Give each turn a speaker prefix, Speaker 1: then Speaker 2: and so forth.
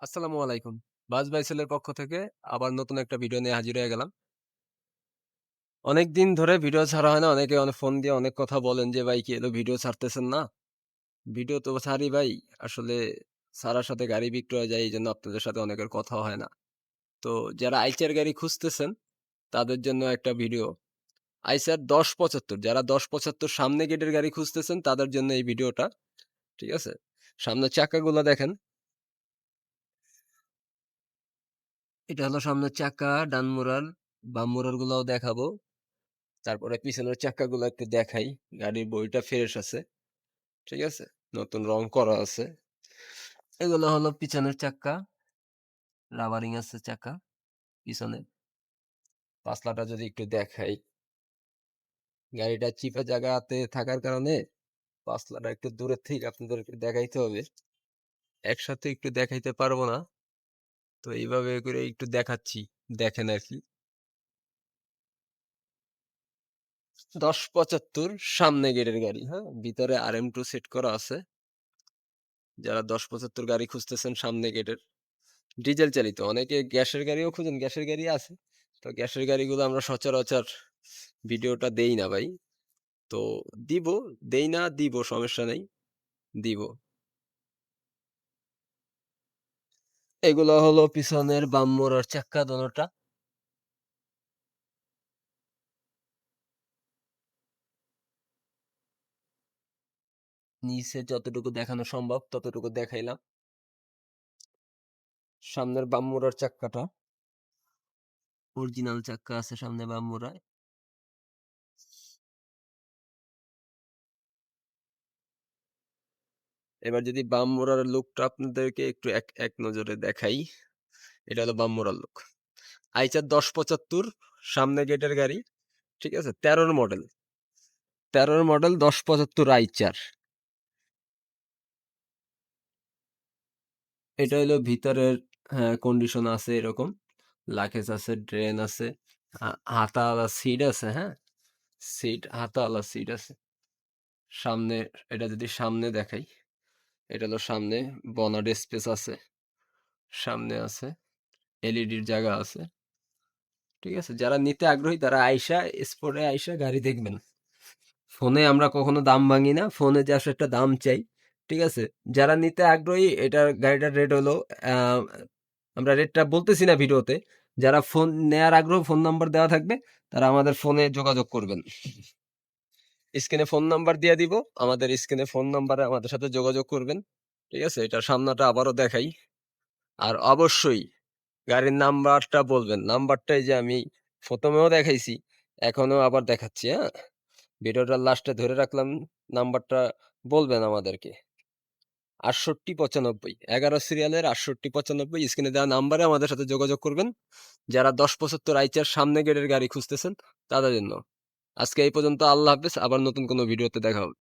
Speaker 1: আসসালামু আলাইকুম। বাজ ভাইসেলের পক্ষ থেকে আবার নতুন একটা ভিডিও নিয়ে হাজির হয়ে গেলাম। অনেকদিন ধরে ভিডিও ছাড়া হয় না। অনেকে ফোন দিয়ে অনেক কথা বলেন যে, "ভাই কি হলো ভিডিও ছাড়তেছেন না?" ভিডিও তো ছাড়ি ভাই। আসলে ছাড়ার সাথে গাড়ি বিক্রি হয়ে যায়। এইজন্য আপনাদের সাথে অনেকের কথা হয় না। তো যারা আইচার গাড়ি খুঁজতেছেন তাদের জন্য একটা ভিডিও। আইচার ১০৭৫ যারা ১০৭৫ সামনে গেটের গাড়ি খুঁজতেছেন তাদের জন্য এই ভিডিওটা। ঠিক আছে? সামনের চাকাগুলা দেখেন। এটা হলো সামনের চাকা, ডান মুরার, বাম মুরার গুলাও দেখাবো। তারপরে পিছনের চাক্কাগুলো একটু দেখাই। গাড়ির বডিটা ফ্রেশ আছে। ঠিক আছে? নতুন রং করা আছে। এগুলো হলো পিছনের চাক্কা। রাবারিং আছে চাকা পিছনে। পাছলাটা যদি একটু দেখাই। গাড়িটা চিপা জায়গাতে থাকার কারণে পাছলাটা একটু দূরের থেকে আপনাদেরকে দেখাইতে হবে। একসাথে একটু দেখাইতে পারবো না। তো এইভাবে করে একটু দেখাচ্ছি। দেখেন আরকি। ১০৭৫ সামনে গেটের গাড়ি, হ্যাঁ? ভিতরে RM2 সেট করা আছে। যারা ১০৭৫ গাড়ি খুঁজতেছেন সামনে গেটের। ডিজেল চালিত। অনেকে গ্যাসের গাড়িও খুঁজেন, গ্যাসের গাড়ি আছে। তো গ্যাসের গাড়িগুলো আমরা সচরাচর ভিডিওটা দেই না ভাই। তো দিব, দেই না, দিব সমস্যা নেই। দিব। এগুলো হলো পিছনের বাম মোড়ার চাক্কা দোনোটা। নিচে যতটুকু দেখানো সম্ভব ততটুকু দেখাইলাম। সামনের বাম মোড়ার চাক্কাটা। অরিজিনাল চাক্কা আছে সামনে বাম মোড়ায়। এবার যদি বাম মোড়ার লুকটা আপনাদেরকে একটু এক নজরে দেখাই। এটা হলো বাম মোড়ার লুক। আইচার ১০৭৫ সামনে গেটের গাড়ি। ঠিক আছে? ১৩ মডেল। ১৩ মডেল ১০৭৫ আইচার। এটা হলো ভিতরের কন্ডিশন আছে এরকম। লাকেজ আছে, ড্রেন আছে, হাতাওয়ালা সিট আছে, হ্যাঁ? হাতাওয়ালা সিট আছে। সামনে এটা যদি সামনে দেখাই, এটা হলো সামনে বনাট স্পেস আছে। সামনে আছে, এলইডির জায়গা আছে। ঠিক আছে? যারা নিতে আগ্রহী তারা আইসা স্পটে আইসা গাড়ি দেখবেন। ফোনে আমরা কখনো দাম ভাঙি না। ফোনে জাস্ট একটা দাম চাই। ঠিক আছে? যারা নিতে আগ্রহী এটার গাড়িটার রেট হলো আমরা রেটটা বলতেছি না ভিডিওতে। যারা ফোন নেয়ার আগ্রহ ফোন নাম্বার দেওয়া থাকবে তারা আমাদের ফোনে যোগাযোগ করবেন। স্ক্রিনে ফোন নাম্বার দিয়ে দিব। আমাদের স্ক্রিনে ফোন নাম্বারে আমাদের সাথে যোগাযোগ করবেন। ঠিক আছে? এটার সামনাটা আবারও দেখাই। আর অবশ্যই গাড়ির নাম্বারটা বলবেন। নাম্বারটা এই যে আমি প্রথমেও দেখাইছি, এখনো আবার দেখাচ্ছি, হ্যাঁ? ভিডিওটার লাস্টে ধরে রাখলাম নাম্বারটা বলবেন আমাদেরকে। ৬৮৯৫ ১১ সিরিয়ালের ৬৮৯৫ স্ক্রিনে দেওয়া নাম্বারে আমাদের সাথে যোগাযোগ করবেন। যারা ১০৭৫ আইচার সামনে গেটের গাড়ি খুঁজতেছেন তাদের জন্য। আজকে এই পর্যন্ত। আল্লাহ হাফেজ। আবার নতুন কোনো ভিডিওতে দেখা হবে।